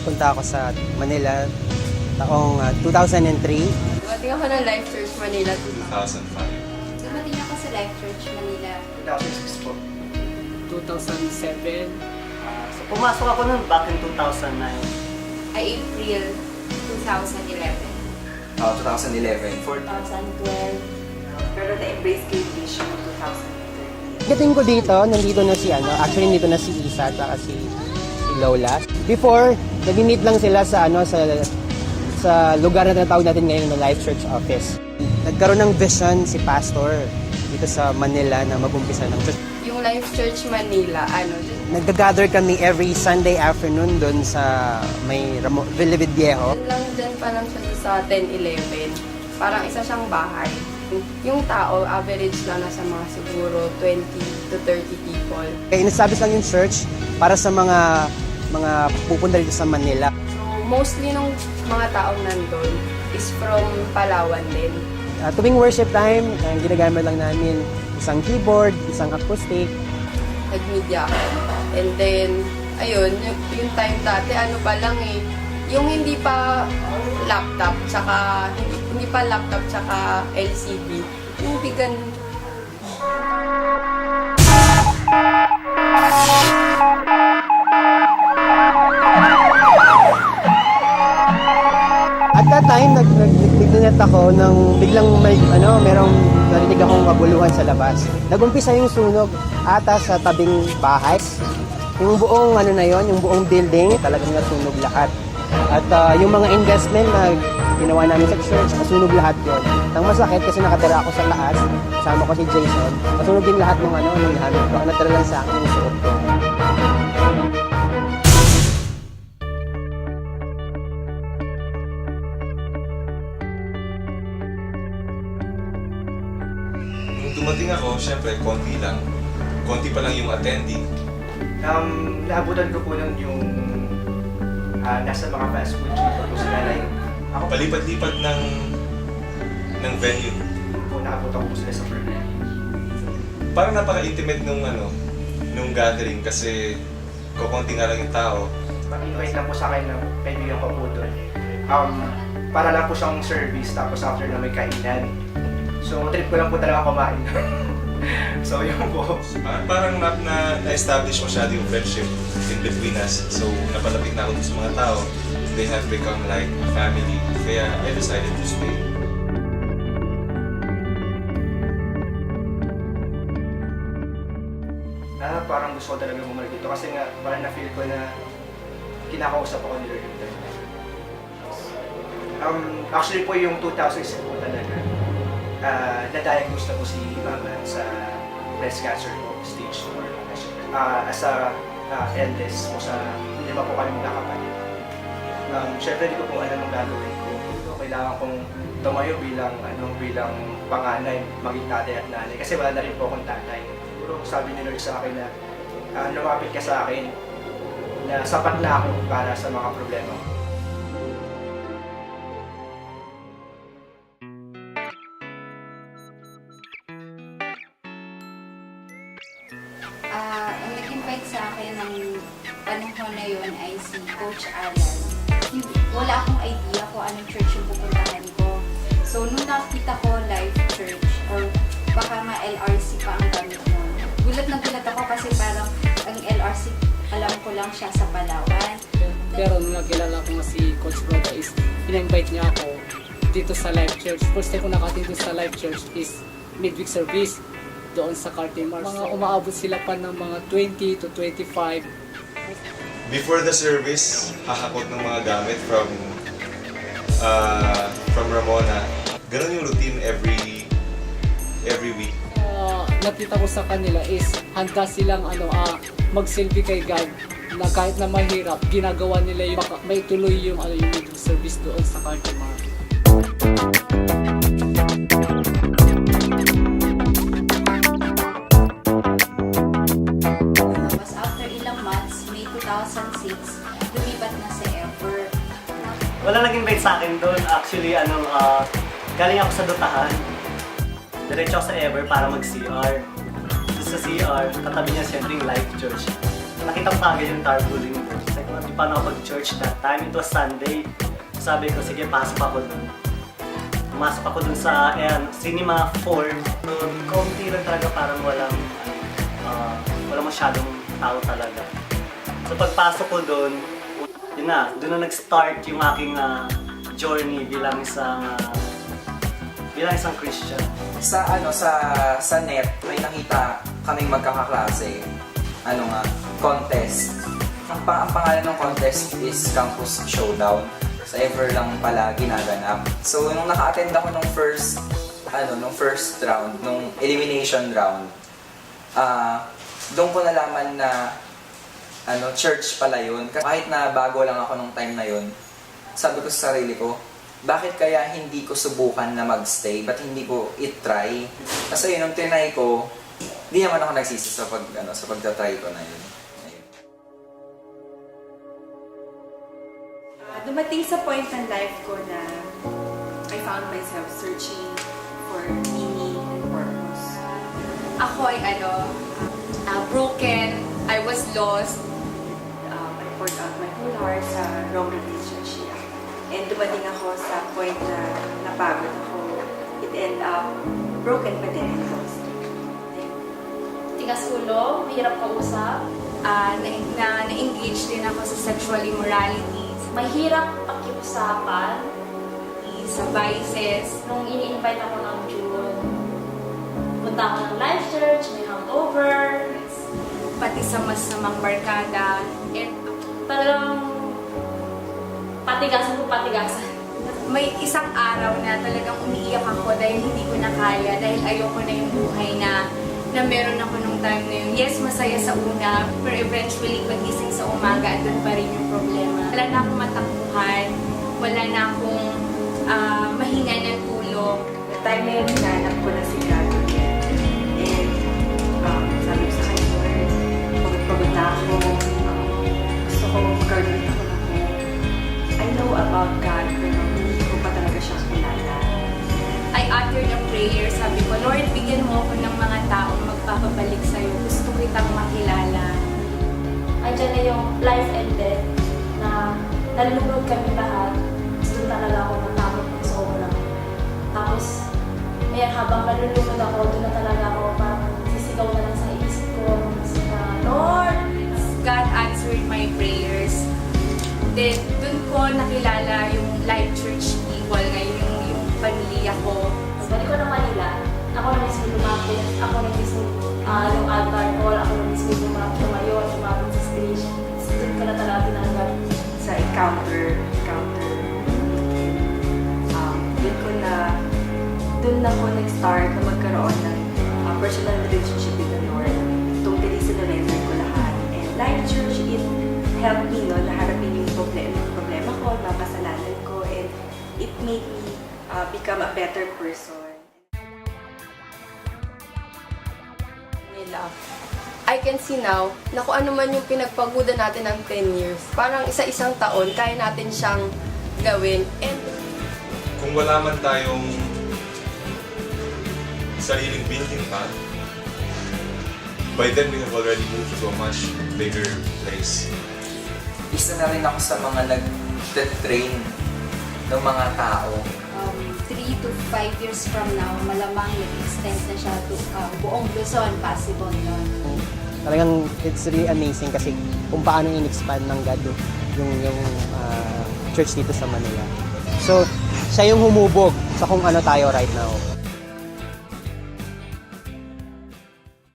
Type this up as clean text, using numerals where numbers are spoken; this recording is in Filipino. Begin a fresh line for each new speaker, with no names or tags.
nagpunta ako sa Manila taong 2003.
Dumating ako ng Life Church Manila
2005.
Dumating ako sa Life Church Manila.
2006 po.
2007.
So pumasok ako nun back in 2009.
Ay April 2011.
2011.
2012.
Pero na-embrace ko yung vision ng 2013.
Pagdating ko dito, nandito na si actually nandito na si Isa at saka si Lola. Before, nag-meet lang sila sa sa lugar na tinatawag natin ngayon na Life Church Office. Nagkaroon ng vision si Pastor dito sa Manila na mag-umpisa ng church.
Yung Life Church Manila,
Nag-gather kami every Sunday afternoon doon sa may Villevid Viejo.
dyan pa lang siya sa 10-11. Parang isa siyang bahay. Yung tao, average lang nasa mga siguro 20 to 30 people.
Kaya in-establish lang yung church para sa mga pupunta dito sa Manila.
So, mostly ng mga taong nandun is from Palawan din.
Tuwing worship time, ang ginagamit lang namin isang keyboard, isang acoustic.
Nag-media ako. And then, ayun, yung time dati, pa lang yung hindi pa laptop, tsaka LCD, yung bigan.
At that time, nag-net ako nang biglang merong narinig akong kabuluhan sa labas. Nagumpisa yung sunog ata sa tabing bahay. Yung buong yung buong building, talagang nasunog lahat. At yung mga investment na ginawa namin sa church, nasunog lahat yun. Ang masakit kasi nakatira ako sa taas, kasama ko si Jason. Nasunog din lahat ng namin ko. Ang natira lang sa akin yung suot ko.
Nung dumating ako, syempre, konti lang. Konti pa lang yung attendee.
Naabutan ko po nun yung nasa mga fast food chain po sila like ako
Palipat-lipat ng venue.
po nakabutan ko sila sa program.
Parang napaka-intimate nung gathering kasi kukunti nga lang yung tao.
Mag-invite lang po sa akin ng kaibigan ko po doon. Para lang po siyang service tapos after na may kainan. So trip ko lang po talaga kumain. So yun po.
Parang na-establish masyado yung friendship in between us. So napalapit na ako sa mga tao. They have become like family. Kaya I decided to stay.
Parang gusto ko talaga bumalik dito kasi nga parang na-feel ko na kinakausap ako ni Lord yung time. Actually po yung 2006 po talaga, na-diagnose na po si Mama sa breast cancer po, stage 4. As a eldest po sa 5 po kami magkakapatid. Siyempre hindi ko po alam ang gagawin ko. Kailangan kong tumayo bilang panganay, maging tatay at nanay. Kasi wala na rin po akong tatay. Siguro sabi ni Lord sa akin na lumapit ka sa akin na sapat na ako para sa mga problema ko.
Ang nag-invite sa akin ng panahon na yun ay si Coach Alan. Wala akong idea kung anong church yung pupuntahan ko. So, nung nakita ko Life Church or baka nga LRC pa ang gamit mo, gulat na gulat ako kasi parang ang LRC, alam ko lang siya sa Palawan.
Pero nung nakilala ko nga si Coach Broda is in-invite niya ako dito sa Life Church. First time ko nakating sa Life Church is midweek service doon sa Cartimar. Mga umaabot sila pa ng mga 20 to 25.
Before the service, hahakot ng mga gamit from Ramona. Ganun yung routine every week.
Nakita ko sa kanila is handa silang magsilbi kay God na kahit na mahirap, ginagawa nila yung may tuloy yung midweek service doon sa Cartimar.
Tapos after ilang months, May 2006, lumipat na si Ever.
Wala nag-invite sa akin doon. Actually, galing ako sa Dutahan. Diretso ako sa Ever para mag-CR. Doon sa CR, katabi niya siyempre yung Life Church.
nakita ko kagad yung tarpaulin ko. Sabi ko, di pa ako mag-church that time. It was Sunday. Sabi ko, sige, pasok ako dun. Pumasok ako dun sa Cinema 4. Kaunti lang talaga, parang walang masyadong tao talaga. So pagpasok ko dun, yun na, dun na nag-start yung aking journey bilang isang Christian.
Sa net may nakita kaming magkakaklase contest. Ang pangalan ng contest is Campus Showdown. Sa Ever lang pala ginaganap. So nung naka-attend ako nung first round, nung elimination round, doon ko nalaman na church pala yun. Kahit na bago lang ako nung time na yun, sabi ko sa sarili ko, bakit kaya hindi ko subukan na magstay? Ba't hindi ko i-try? Kasi yun, nung tinry ko, di naman ako nagsisi sa pagta-try ko na yun. Ayun.
Dumating sa point ng life ko na I found myself searching for meaning and purpose.
Ako ay broken, I was lost.
I poured out my whole heart sa wrong relationship. And dumating ako sa point na napagod ako. It ended up broken but then I lost.
Tigas ulo, mahirap kausap. Na-engage din ako sa sexual immorality. Mahirap pakiusapan sa vices. Nung ini-invite ako ng June, punta ako ng life church, may hangover, pati sa masamang barkada. And talagang patigasan. May isang araw na talagang umiiyak ako dahil hindi ko na kaya, dahil ayoko na yung buhay na meron ako nung time na yun. Yes, masaya sa una, pero eventually pagising sa umaga, andun pa rin yung problema. Wala na akong matakbuhan, wala na akong mahinga ng tulog.
The time na yun, hinanap ko na si God again. And sabi ko sa kanya, pagod na ako. Gusto ko magkaroon ako ng hope. I know about God, pero hindi ko pa talaga siya kilala.
I uttered a prayer, sabi ko, Lord, bigyan mo ako ng mga taong magpapabalik sa'yo. Gusto kitang makilala. Andiyan na yung life and death na nalulunod kami lahat. Doon talaga ako natakot ng sobra. Tapos, ayan, habang nalulunod ako, doon na talaga ako parang sisigaw na lang sa isip ko. Na, Lord! God answered my prayers. Then, doon ko nakilala yung Life Church Equal, ngayon yung pamilya ko. Balik ko na Manila, ako na mismo lumapit, ako na mismo yung altar call, ako na mismo tumayo, lumapit sa stage. Doon ko na talaga tinanggap.
Sa encounter, doon ako nag-start na magkaroon ng personal relationship with the Lord. Totally sinurrender ko lahat. And Life Church, it helped me, na harapin yung problema ko, mga kasalanan ko, and it made me become a better person.
I can see now na kung ano man yung pinagpagudan natin ng 10 years, parang isa-isang taon, kaya natin siyang gawin. And
Kung wala man tayong sariling building pa, by then we have already moved to a much bigger place.
Isa na rin ako sa mga nag-train ng mga tao.
3 to 5 years from now, malamang nag-extend na siya to buong Luzon, possible yun.
Talagang it's really amazing kasi kung paano in-expand ng God yung church dito sa Manila. So, siya yung humubog sa kung ano tayo right now.